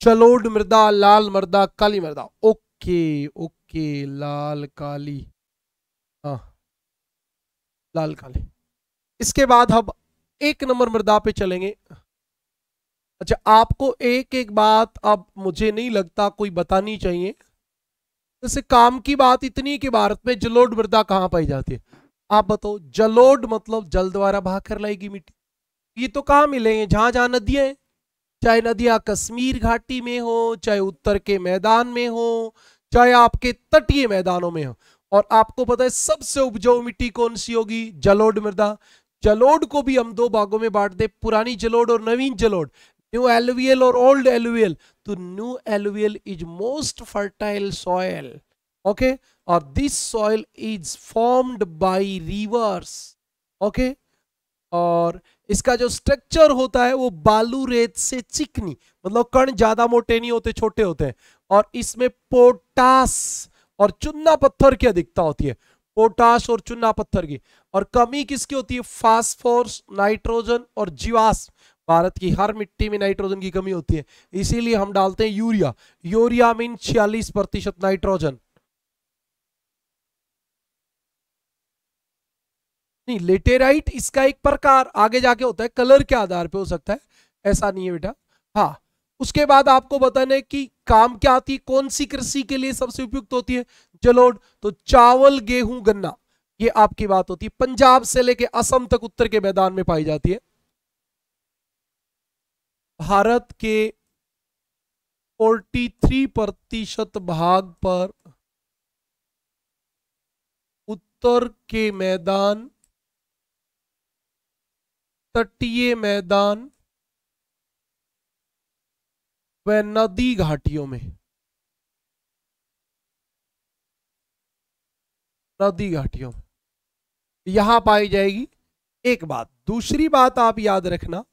जलोढ़ मृदा, लाल मृदा, काली मृदा, ओके ओके, लाल काली, हाँ लाल काली। इसके बाद हम 1 नंबर मृदा पे चलेंगे। अच्छा, आपको एक एक बात अब मुझे नहीं लगता कोई बतानी चाहिए। जैसे काम की बात इतनी कि भारत में जलोढ़ मृदा कहाँ पाई जाती है, आप बताओ। जलोढ़ मतलब जल द्वारा बहाकर लाएगी मिट्टी, ये तो कहाँ मिलेंगे? जहां जहां नदियां हैं, चाहे नदियां कश्मीर घाटी में हो, चाहे उत्तर के मैदान में हो, चाहे आपके तटीय मैदानों में हो। और आपको पता है सबसे उपजाऊ मिट्टी कौन सी होगी? जलोढ़ मृदा। जलोढ़ को भी हम 2 भागों में बांट दे, पुरानी जलोढ़ और नवीन जलोढ़, न्यू एलुवियल और ओल्ड एलुवियल। तो new alluvial is most fertile soil, okay, और this soil is formed by rivers, okay. और इसका जो स्ट्रक्चर होता है वो बालू रेत से चिकनी, मतलब कण ज्यादा मोटे नहीं होते, छोटे होते हैं। और इसमें पोटास और चुन्ना पत्थर की अधिकता होती है, पोटास और चुन्ना पत्थर की। और कमी किसकी होती है? फास्फोरस, नाइट्रोजन और जीवाश्म। भारत की हर मिट्टी में नाइट्रोजन की कमी होती है, इसीलिए हम डालते हैं यूरिया। Urea mean 46% nitrogen. नहीं, लेटेराइट इसका एक प्रकार आगे जाके होता है, कलर के आधार पे हो सकता है, ऐसा नहीं है बेटा। हाँ, उसके बाद आपको बताना है कि काम क्या आती है, कौन सी कृषि के लिए सबसे उपयुक्त होती है? जलोढ़। तो चावल, गेहूं, गन्ना, ये आपकी बात होती है। पंजाब से लेके असम तक उत्तर के मैदान में पाई जाती है। भारत के 43% भाग पर उत्तर के मैदान, तटीय मैदान व नदी घाटियों में, नदी घाटियों में यहां पाई जाएगी। एक बात, दूसरी बात आप याद रखना,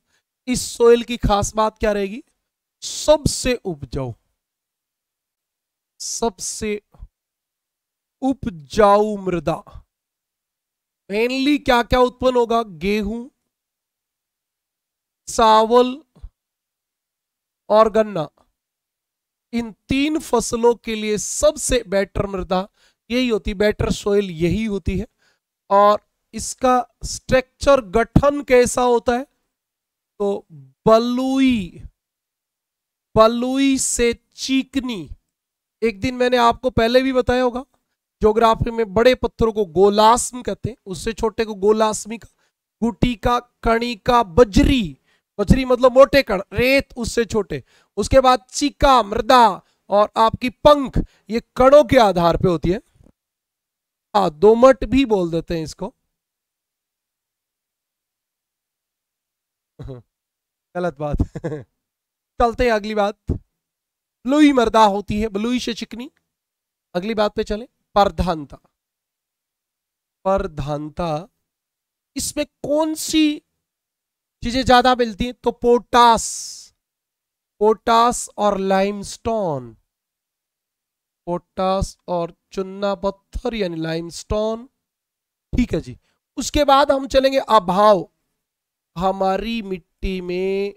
इस सोइल की खास बात क्या रहेगी? सबसे उपजाऊ, सबसे उपजाऊ मृदा। मेनली क्या क्या उत्पन्न होगा? गेहूं, चावल और गन्ना। इन तीन फसलों के लिए सबसे बेटर मृदा यही होती, बेटर सोइल यही होती है। और इसका स्ट्रक्चर, गठन कैसा होता है? तो बलुई, बलुई से चिकनी। एक दिन मैंने आपको पहले भी बताया होगा, ज्योग्राफी में बड़े पत्थरों को गोलास्म कहते हैं, उससे छोटे को गोलास्मिक, गुटिका, कणिका, बजरी, बजरी मतलब मोटे कण, रेत उससे छोटे, उसके बाद चिका, मृदा और आपकी पंख, ये कणों के आधार पे होती है। हाँ, दोमट भी बोल देते हैं इसको। गलत बात। चलते हैं अगली बात। बलुई मृदा होती है, बलुई से चिकनी। अगली बात पे चले, प्रधानता। प्रधानता, इसमें कौन सी चीजें ज्यादा मिलती हैं? तो पोटास, पोटास और लाइमस्टोन, पोटास और चुन्ना पत्थर यानी लाइमस्टोन। ठीक है जी। उसके बाद हम चलेंगे अभाव। हमारी मिट्टी में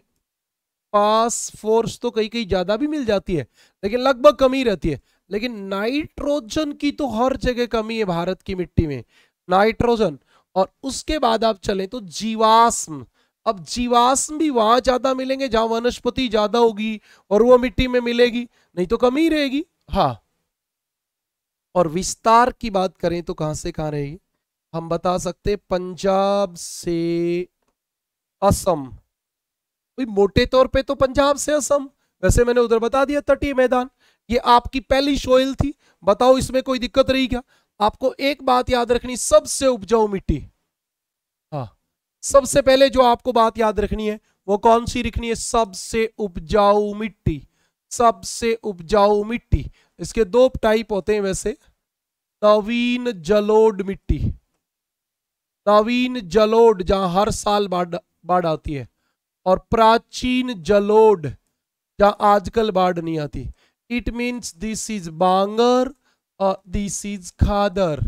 फास्फोरस तो कहीं कहीं ज्यादा भी मिल जाती है, लेकिन लगभग कमी रहती है। लेकिन नाइट्रोजन की तो हर जगह कमी है भारत की मिट्टी में, नाइट्रोजन। और उसके बाद आप चलें तो जीवाश्म। अब जीवाश्म भी वहां ज्यादा मिलेंगे जहां वनस्पति ज्यादा होगी, और वो मिट्टी में मिलेगी, नहीं तो कमी रहेगी। हाँ, और विस्तार की बात करें तो कहां से कहां रहेगी? हम बता सकते पंजाब से असम। भाई मोटे तौर पे तो पंजाब से असम, वैसे मैंने उधर बता दिया तटीय मैदान। ये आपकी पहली सोइल थी, बताओ इसमें कोई दिक्कत रही क्या? आपको एक बात याद रखनी, सबसे उपजाऊ मिट्टी। हाँ, सबसे पहले जो आपको बात याद रखनी है वो कौन सी रखनी है? सबसे उपजाऊ मिट्टी, सबसे उपजाऊ मिट्टी। इसके दो टाइप होते हैं वैसे, नवीन जलोढ़ मिट्टी, नवीन जलोढ़ जहां हर साल बाढ़ आती है, और प्राचीन जलोढ़ जहां आजकल बाढ़ नहीं आती। इट मीन्स दिस इज बांगर और दिस इज खादर।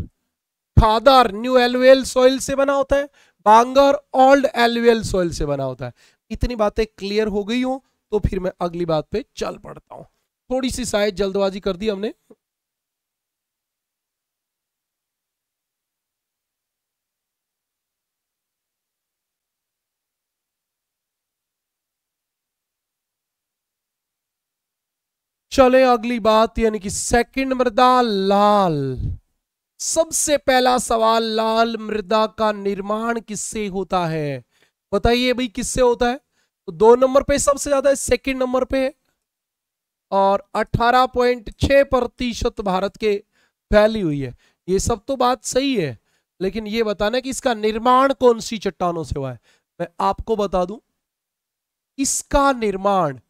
खादर न्यू एलुवियल सॉइल से बना होता है, बांगर ओल्ड एलुवियल सॉइल से बना होता है। इतनी बातें क्लियर हो गई हो तो फिर मैं अगली बात पे चल पड़ता हूं। थोड़ी सी शायद जल्दबाजी कर दी हमने। चले अगली बात, यानी कि सेकंड मृदा, लाल। सबसे पहला सवाल, लाल मृदा का निर्माण किससे होता है? बताइए भाई, किससे होता है? तो 2 नंबर पे सबसे ज्यादा है, सेकंड नंबर पे है, और 18.6% भारत के फैली हुई है। ये सब तो बात सही है, लेकिन ये बताना कि इसका निर्माण कौन सी चट्टानों से हुआ है। मैं आपको बता दूं, इसका निर्माण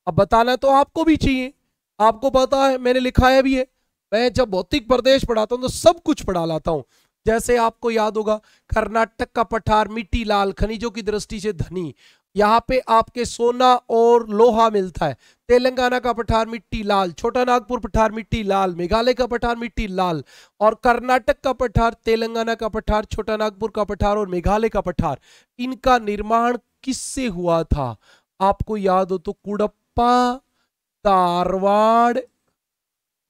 अब बताना तो आपको भी चाहिए, आपको पता है, मैंने लिखाया भी है। मैं जब भौतिक प्रदेश पढ़ाता हूं तो सब कुछ पढ़ा लाता हूं। जैसे आपको याद होगा, कर्नाटक का पठार मिट्टी लाल, खनिजों की दृष्टि से धनी, यहाँ पे आपके सोना और लोहा मिलता है। तेलंगाना का पठार मिट्टी लाल, छोटा नागपुर पठार मिट्टी लाल, मेघालय का पठार मिट्टी लाल, और कर्नाटक का पठार, तेलंगाना का पठार, छोटा नागपुर का पठार और मेघालय का पठार, इनका निर्माण किससे हुआ था? आपको याद हो तो कुड़प्पा, धारवाड़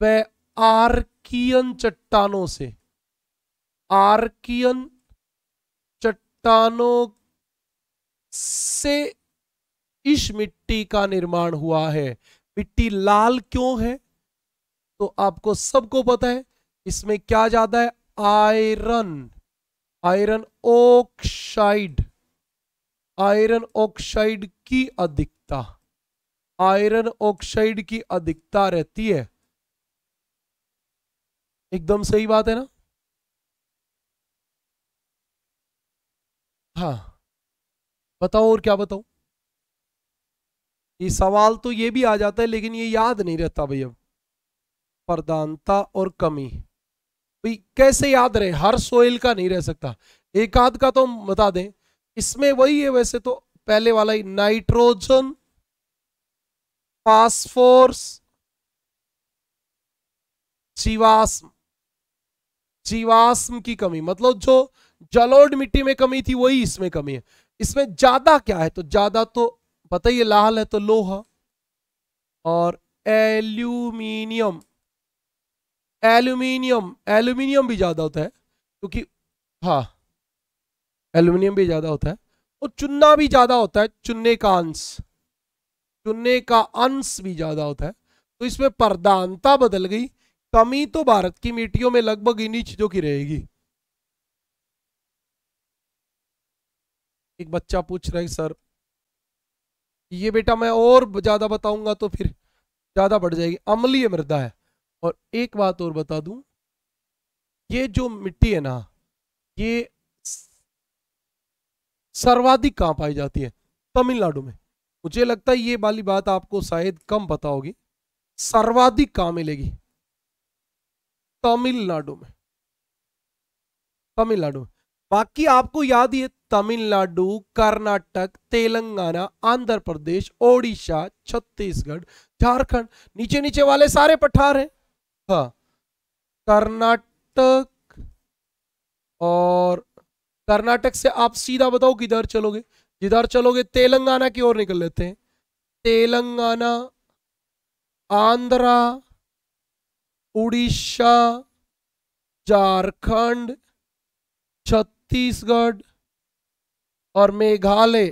व आर्कियन चट्टानों से, आर्कियन चट्टानों से इस मिट्टी का निर्माण हुआ है। मिट्टी लाल क्यों है? तो आपको सबको पता है, इसमें क्या ज्यादा है? Iron, iron oxide, iron oxide की अधिकता, आयरन ऑक्साइड की अधिकता रहती है। एकदम सही बात है ना? हाँ, बताओ और क्या बताओ। ये सवाल तो ये भी आ जाता है, लेकिन ये याद नहीं रहता भैया। प्रधानता और कमी भाई कैसे याद रहे? हर सोइल का नहीं रह सकता। एक आध का तो हम बता दें, इसमें वही है वैसे तो, पहले वाला ही, नाइट्रोजन, फास्फोरस, जीवाश्म। जीवाश्म की कमी मतलब जो जलोढ़ मिट्टी में कमी थी वही इसमें कमी है। इसमें ज्यादा क्या है, तो ज्यादा तो पता ही है, लाल है तो लोहा और एल्यूमिनियम। एल्यूमिनियम, एल्यूमिनियम भी ज्यादा होता है क्योंकि, हाँ एल्यूमिनियम भी ज्यादा होता है। और चुन्ना भी ज्यादा होता है, चुन्ने का अंश, चुन्ने का अंश भी ज्यादा होता है। तो इसमें प्रधानता बदल गई। कमी तो भारत की मिट्टियों में लगभग इन्हीं चीजों की रहेगी। एक बच्चा पूछ रहा है सर ये बेटा मैं और ज्यादा बताऊंगा तो फिर ज्यादा बढ़ जाएगी, अम्लीय मृदा है। और एक बात और बता दूं, ये जो मिट्टी है ना, ये सर्वाधिक कहां पाई जाती है, तमिलनाडु में। मुझे लगता है ये वाली बात आपको शायद कम पता होगी, सर्वाधिक कहां मिलेगी, तमिलनाडु में, तमिलनाडु में। बाकी आपको याद ही है, तमिलनाडु, कर्नाटक, तेलंगाना, आंध्र प्रदेश, ओडिशा, छत्तीसगढ़, झारखंड, नीचे नीचे वाले सारे पठार हैं। हाँ, कर्नाटक, और कर्नाटक से आप सीधा बताओ किधर चलोगे, जिधर चलोगे तेलंगाना की ओर निकल लेते हैं। तेलंगाना, आंध्रा, उड़ीसा, झारखंड, छत्तीसगढ़ और मेघालय,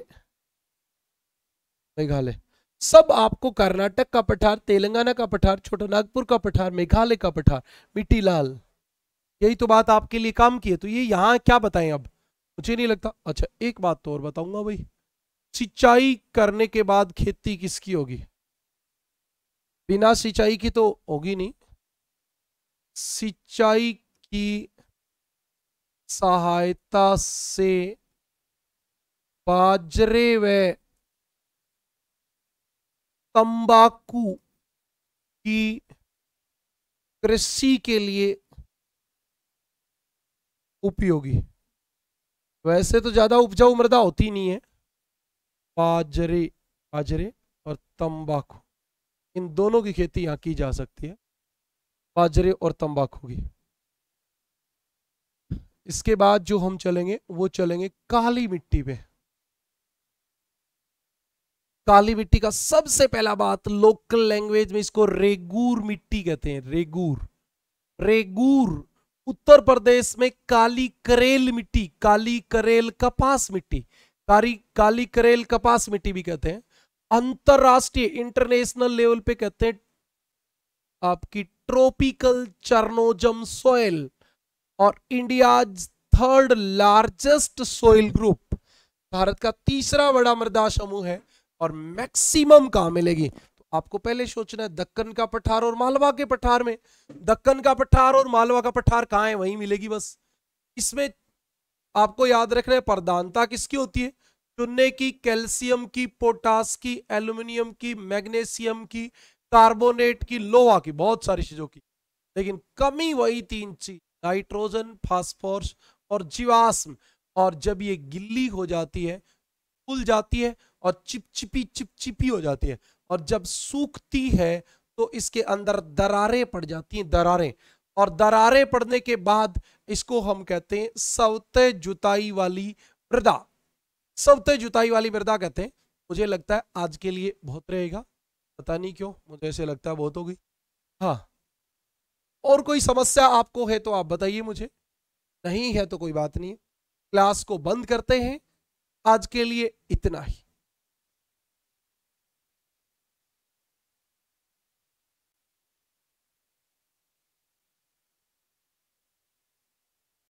मेघालय सब आपको कर्नाटक का पठार, तेलंगाना का पठार, छोटा नागपुर का पठार, मेघालय का पठार, मिट्टी लाल। यही तो बात आपके लिए काम की है। तो ये यहाँ क्या बताएं अब, मुझे नहीं लगता। अच्छा एक बात तो और बताऊंगा भाई, सिंचाई करने के बाद खेती किसकी होगी, बिना सिंचाई की तो होगी नहीं। सिंचाई की सहायता से बाजरे व तंबाकू की कृषि के लिए उपयोगी। वैसे तो ज्यादा उपजाऊ मृदा होती नहीं है। बाजरे, बाजरे और तंबाकू, इन दोनों की खेती यहां की जा सकती है, बाजरे और तंबाकू की। इसके बाद जो हम चलेंगे वो चलेंगे काली मिट्टी पे। काली मिट्टी का सबसे पहला बात, लोकल लैंग्वेज में इसको रेगूर मिट्टी कहते हैं, रेगूर। रेगूर उत्तर प्रदेश में काली करेल मिट्टी, काली करेल कपास मिट्टी, काली करेल कपास मिट्टी भी कहते हैं। अंतरराष्ट्रीय इंटरनेशनल लेवल पे कहते हैं आपकी ट्रॉपिकल चर्नोजम सॉइल, और India third largest soil group, Bharat का तीसरा बड़ा मृदा समूह है। और मैक्सिमम कहां मिलेगी, तो आपको पहले सोचना है दक्कन का पठार और मालवा के पठार में। दक्कन का पठार और मालवा का पठार कहां है, वहीं मिलेगी बस। इसमें आपको याद रखना है प्रधानता किसकी होती है, चुन्ने की, कैल्शियम की, पोटास की, एल्यूमिनियम की, मैग्नीशियम की, कार्बोनेट की, लोहा की, बहुत सारी चीजों की। लेकिन कमी वही तीन चीज, नाइट्रोजन, फास्फोरस और जीवाश्म। और जब ये गिल्ली हो जाती है, फूल जाती है और चिपचिपी हो जाती है, और जब सूखती है तो इसके अंदर दरारें पड़ जाती हैं, दरारें। और दरारें पड़ने के बाद इसको हम कहते हैं सवते जुताई वाली मृदा, सवते जुताई वाली मृदा कहते हैं। मुझे लगता है आज के लिए बहुत रहेगा, पता नहीं क्यों मुझे ऐसे लगता है बहुत होगी। हाँ, और कोई समस्या आपको है तो आप बताइए मुझे, नहीं है तो कोई बात नहीं, क्लास को बंद करते हैं। आज के लिए इतना ही।